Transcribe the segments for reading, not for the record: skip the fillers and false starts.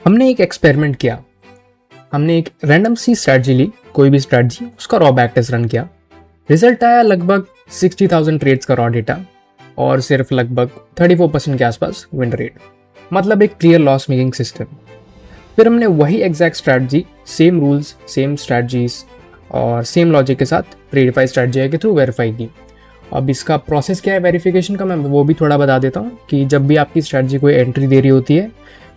हमने एक एक्सपेरिमेंट किया। हमने एक रैंडम सी स्ट्रैटेजी ली, कोई भी स्ट्रैटेजी, उसका रॉ बैक टेस्ट रन किया। रिजल्ट आया लगभग 60,000 ट्रेड्स का रॉ डेटा और सिर्फ लगभग 34% के आसपास विन रेट, मतलब एक क्लियर लॉस मेकिंग सिस्टम। फिर हमने वही exact strategy, same rules, same strategies और सेम लॉजिक के साथ ट्रेडिफाई स्ट्रैटेजी के थ्रू वेरीफाई की। अब इसका प्रोसेस क्या है वेरिफिकेशन का, मैं वो भी थोड़ा बता देता हूँ कि जब भी आपकी स्ट्रैटेजी कोई एंट्री दे रही होती है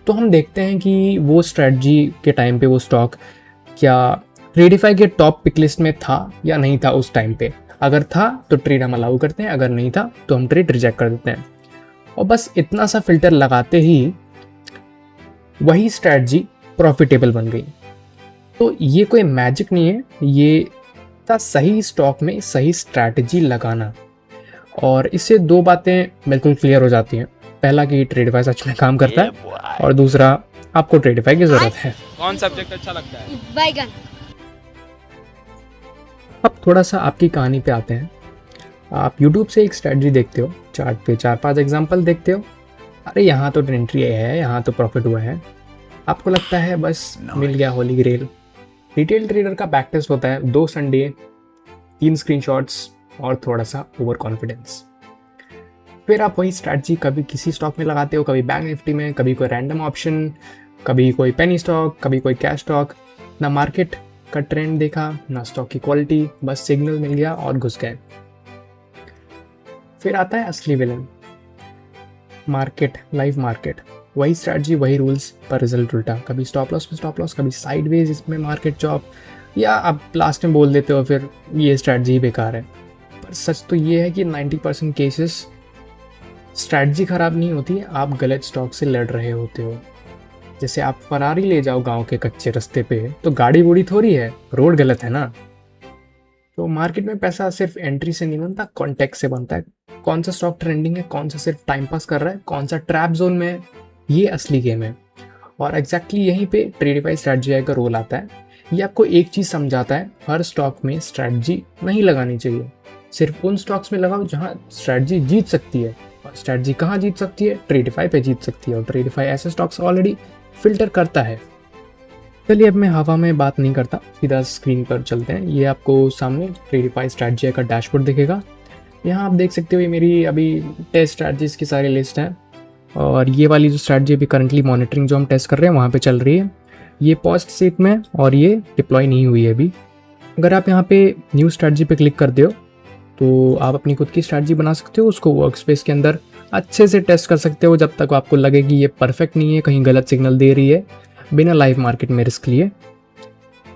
तो हम देखते हैं कि वो स्ट्रैटेजी के टाइम पे वो स्टॉक क्या ट्रेडिफाई के टॉप पिक लिस्ट में था या नहीं था उस टाइम पे। अगर था तो ट्रेड हम अलाउ करते हैं, अगर नहीं था तो हम ट्रेड रिजेक्ट कर देते हैं। और बस इतना सा फिल्टर लगाते ही वही स्ट्रैटेजी प्रॉफिटेबल बन गई। तो ये कोई मैजिक नहीं है, ये था सही स्टॉक में सही स्ट्रैटेजी लगाना। और इससे दो बातें बिल्कुल क्लियर हो जाती हैं। पहला कि ट्रेडिफाई सच में काम करता है और दूसरा आपको ट्रेडिफाई की जरूरत है। कौन सब्जेक्ट अच्छा लगता है? बैगन। अब थोड़ा सा आपकी कहानी पे आते हैं। आप YouTube से एक स्ट्रैटेजी देखते हो, चार्ट पे 4-5 एग्जांपल देखते हो, अरे यहाँ तो एंट्री है, यहाँ तो प्रॉफिट हुआ है, आपको लगता है बस मिल गया होली ग्रेल। रिटेल ट्रेडर का बैक टेस्ट होता है 2 संडे, 3 स्क्रीनशॉट्स और थोड़ा सा ओवर कॉन्फिडेंस। फिर आप वही स्ट्रैटेजी कभी किसी स्टॉक में लगाते हो, कभी बैंक निफ्टी में, कभी कोई रैंडम ऑप्शन, कभी कोई पेनी स्टॉक, कभी कोई कैश स्टॉक। ना मार्केट का ट्रेंड देखा, ना स्टॉक की क्वालिटी, बस सिग्नल मिल गया और घुस गए। फिर आता है असली विलन, मार्केट, लाइव मार्केट। वही स्ट्रैटेजी, वही रूल्स, पर रिजल्ट उल्टा। कभी स्टॉप लॉस पे स्टॉप लॉस, कभी साइडवेज इसमें मार्केट चॉप, या आप लास्ट में बोल देते हो फिर ये स्ट्रैटेजी बेकार है। पर सच तो ये है कि 90% केसेस स्ट्रैटेजी ख़राब नहीं होती है, आप गलत स्टॉक से लड़ रहे होते हो। जैसे आप फरारी ले जाओ गांव के कच्चे रास्ते पे, तो गाड़ी बूढ़ी थोड़ी है, रोड गलत है ना। तो मार्केट में पैसा सिर्फ एंट्री से नहीं बनता, कॉन्टेक्स्ट से बनता है। कौन सा स्टॉक ट्रेंडिंग है, कौन सा सिर्फ टाइम पास कर रहा है, कौन सा ट्रैप जोन में है, ये असली गेम है। और एग्जैक्टली यहीं पे ट्रेडिफाई स्ट्रैटेजी का रोल आता है। ये आपको एक चीज़ समझाता है, हर स्टॉक में स्ट्रैटेजी नहीं लगानी चाहिए। सिर्फ उन स्टॉक्स में लगाओ जहाँ स्ट्रैटेजी जीत सकती है। और स्ट्रैटेजी कहाँ जीत सकती है? ट्रेडिफाई पे जीत सकती है। और ट्रेडिफाई ऐसे स्टॉक्स ऑलरेडी फिल्टर करता है। चलिए अब मैं हवा में बात नहीं करता, सीधा स्क्रीन पर चलते हैं। ये आपको सामने ट्रेडिफाई स्ट्रैटेजी का डैशबोर्ड दिखेगा। यहाँ आप देख सकते हो ये मेरी अभी टेस्ट स्ट्रैटेजीज की सारी लिस्ट है। और ये वाली जो स्ट्रैटेजी अभी करंटली मॉनिटरिंग जो हम टेस्ट कर रहे हैं वहाँ पे चल रही है। ये पॉस्ट स्टेट में और ये डिप्लॉय नहीं हुई है अभी। अगर आप यहाँ पे न्यू स्ट्रैटेजी पे क्लिक कर दो तो आप अपनी खुद की स्ट्रैटेजी बना सकते हो, उसको वर्क स्पेस के अंदर अच्छे से टेस्ट कर सकते हो जब तक आपको लगे कि ये परफेक्ट नहीं है, कहीं गलत सिग्नल दे रही है, बिना लाइव मार्केट में रिस्क लिए।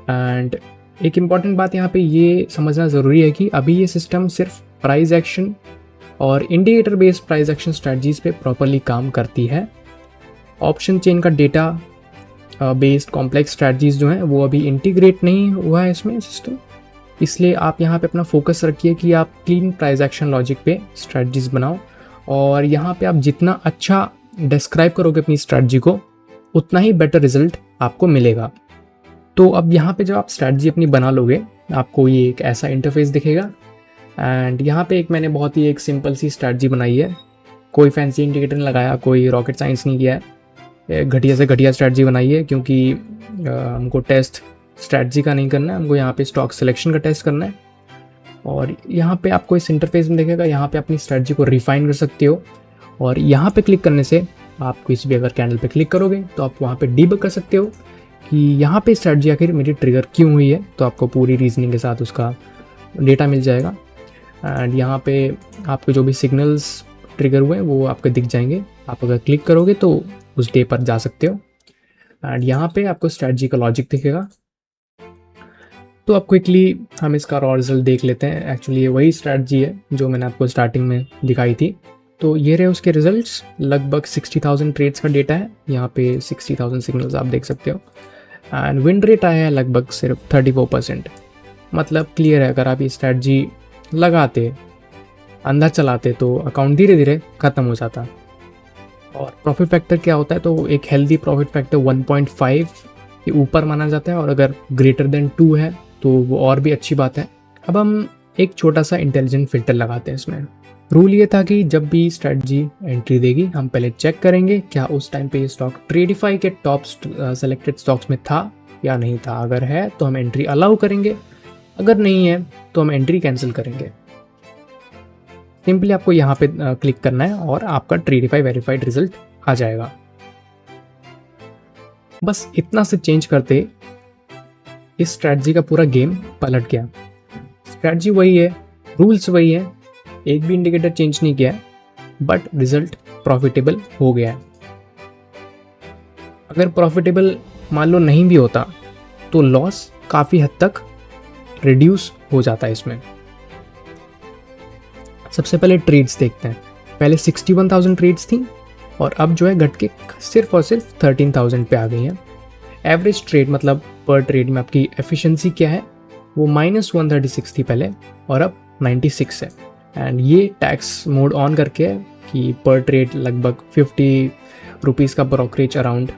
एंड एक इम्पॉर्टेंट बात यहाँ पे ये समझना ज़रूरी है कि अभी ये सिस्टम सिर्फ प्राइस एक्शन और indicator based price action strategies पे प्रॉपरली काम करती है। ऑप्शन चेन का डेटा बेस्ड कॉम्प्लेक्स स्ट्रैटेजीज जो हैं वो अभी इंटीग्रेट नहीं हुआ है इसमें सिस्टम। इसलिए आप यहाँ पे अपना फोकस रखिए कि आप क्लीन प्राइस एक्शन लॉजिक पे स्ट्रैटेजीज बनाओ। और यहाँ पे आप जितना अच्छा डिस्क्राइब करोगे अपनी स्ट्रैटेजी को, उतना ही बेटर रिजल्ट आपको मिलेगा। तो अब यहाँ पे जब आप स्ट्रैटेजी अपनी बना लोगे, आपको ये एक ऐसा इंटरफेस दिखेगा। एंड यहाँ पे एक मैंने बहुत ही एक सिंपल सी स्ट्रैटेजी बनाई है, कोई फैंसी इंडिकेटर नहीं लगाया, कोई रॉकेट साइंस नहीं किया है, घटिया से घटिया स्ट्रैटेजी बनाई है क्योंकि हमको टेस्ट स्ट्रैटेजी का नहीं करना है, हमको यहाँ पे स्टॉक सिलेक्शन का टेस्ट करना है। और यहाँ पे आपको इस इंटरफेस में देखेगा, यहाँ पे अपनी स्ट्रैटेजी को रिफाइन कर सकते हो। और यहाँ पे क्लिक करने से आप किसी भी अगर कैंडल पे क्लिक करोगे तो आप वहाँ पे डीबग कर सकते हो कि यहाँ पे स्ट्रैटेजी आखिर मेरी ट्रिगर क्यों हुई है। तो आपको पूरी रीजनिंग के साथ उसका डेटा मिल जाएगा। एंड यहाँ पे आपके जो भी सिग्नल्स ट्रिगर हुए हैं वो आपको दिख जाएंगे। आप अगर क्लिक करोगे तो उस डे पर जा सकते हो। एंड यहाँ पे आपको स्ट्रैटेजी का लॉजिक दिखेगा। तो अब क्विकली हम इसका रॉ रिजल्ट देख लेते हैं। एक्चुअली ये वही स्ट्रैटेजी है जो मैंने आपको स्टार्टिंग में दिखाई थी। तो ये रहे उसके रिजल्ट्स, लगभग 60,000 ट्रेड्स का डेटा है। यहाँ पे 60,000 सिग्नल्स आप देख सकते हो। एंड विन रेट आया है लगभग सिर्फ 34%। मतलब क्लियर है, अगर आप ये स्ट्रैटेजी लगाते, अंदर चलाते तो अकाउंट धीरे धीरे ख़त्म हो जाता। और प्रॉफिट फैक्टर क्या होता है? तो एक हेल्दी प्रॉफिट फैक्टर 1.5 के ऊपर माना जाता है, और अगर ग्रेटर देन 2 है तो वो और भी अच्छी बात है। अब हम एक छोटा सा इंटेलिजेंट फिल्टर लगाते हैं इसमें। रूल ये था कि जब भी स्ट्रेटजी एंट्री देगी हम पहले चेक करेंगे क्या उस टाइम पे ये स्टॉक ट्रेडिफाई के टॉप सेलेक्टेड स्टॉक्स में था या नहीं था। अगर है तो हम एंट्री अलाउ करेंगे, अगर नहीं है तो हम एंट्री कैंसिल करेंगे। सिंपली आपको यहाँ पे क्लिक करना है और आपका ट्रेडिफाई वेरीफाइड रिजल्ट आ जाएगा। बस इतना से चेंज करते इस स्ट्रेटजी का पूरा गेम पलट गया। स्ट्रेटजी वही है, रूल्स वही है, एक भी इंडिकेटर चेंज नहीं किया है, बट रिजल्ट प्रॉफिटेबल हो गया है। अगर प्रॉफिटेबल मान लो नहीं भी होता तो लॉस काफ़ी हद तक रिड्यूस हो जाता है इसमें। सबसे पहले ट्रेड्स देखते हैं। पहले 61,000 ट्रेड्स थी और अब जो है घट के सिर्फ और सिर्फ 13,000 पे आ गई है। एवरेज ट्रेड मतलब पर ट्रेड में आपकी एफिशिएंसी क्या है, वो -136 थी पहले और अब 96 है। एंड ये टैक्स मोड ऑन करके है कि पर ट्रेड लगभग 50 रुपीज़ का ब्रोकरेज अराउंड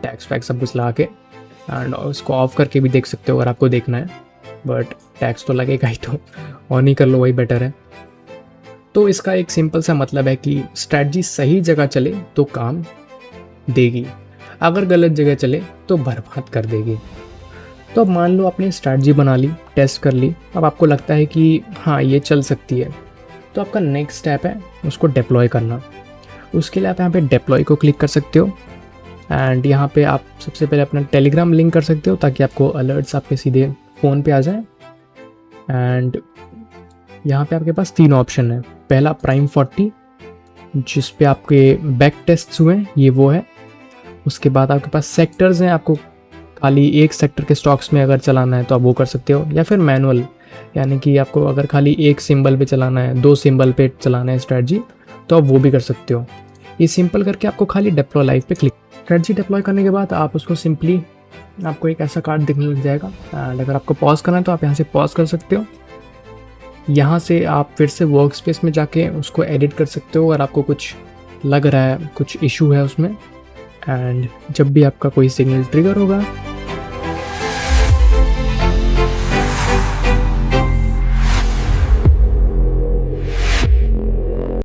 टैक्स वैक्स सब कुछ लगा के। एंड उसको ऑफ करके भी देख सकते हो अगर आपको देखना है, बट टैक्स तो लगेगा ही, तो ऑन ही कर लो, वही बेटर है। तो इसका एक सिंपल सा मतलब है कि स्ट्रैटेजी सही जगह चले तो काम देगी, अगर गलत जगह चले तो बर्बाद कर देगी। तो अब मान लो आपने स्ट्रैटेजी बना ली, टेस्ट कर ली, अब आपको लगता है कि हाँ ये चल सकती है, तो आपका नेक्स्ट स्टेप है उसको डिप्लॉय करना। उसके लिए आप यहाँ पे डिप्लॉय को क्लिक कर सकते हो एंड यहाँ पे आप सबसे पहले अपना टेलीग्राम लिंक कर सकते हो ताकि आपको अलर्ट्स आपके सीधे फ़ोन पे आ जाए। एंड यहाँ पे आपके पास 3 ऑप्शन है। पहला प्राइम 40 जिस पे आपके बैक टेस्ट्स हुए हैं, ये वो है। उसके बाद आपके पास सेक्टर्स हैं, आपको खाली एक सेक्टर के स्टॉक्स में अगर चलाना है तो आप वो कर सकते हो, या फिर मैनुअल यानी कि आपको अगर खाली एक सिंबल पे चलाना है, 2 सिंबल पे चलाना है स्ट्रेटजी, तो आप वो भी कर सकते हो। ये सिंपल करके आपको खाली डिप्लॉय लाइव पे क्लिक। स्ट्रेटजी डिप्लॉय करने के बाद आप उसको सिंपली, आपको एक ऐसा कार्ड दिखने लग जाएगा एंड अगर आपको पॉज करना है तो आप यहाँ से पॉज कर सकते हो। यहाँ से आप फिर से वर्क स्पेस में जाके उसको एडिट कर सकते हो अगर आपको कुछ लग रहा है, कुछ इशू है उसमें। एंड जब भी आपका कोई सिग्नल ट्रिगर होगा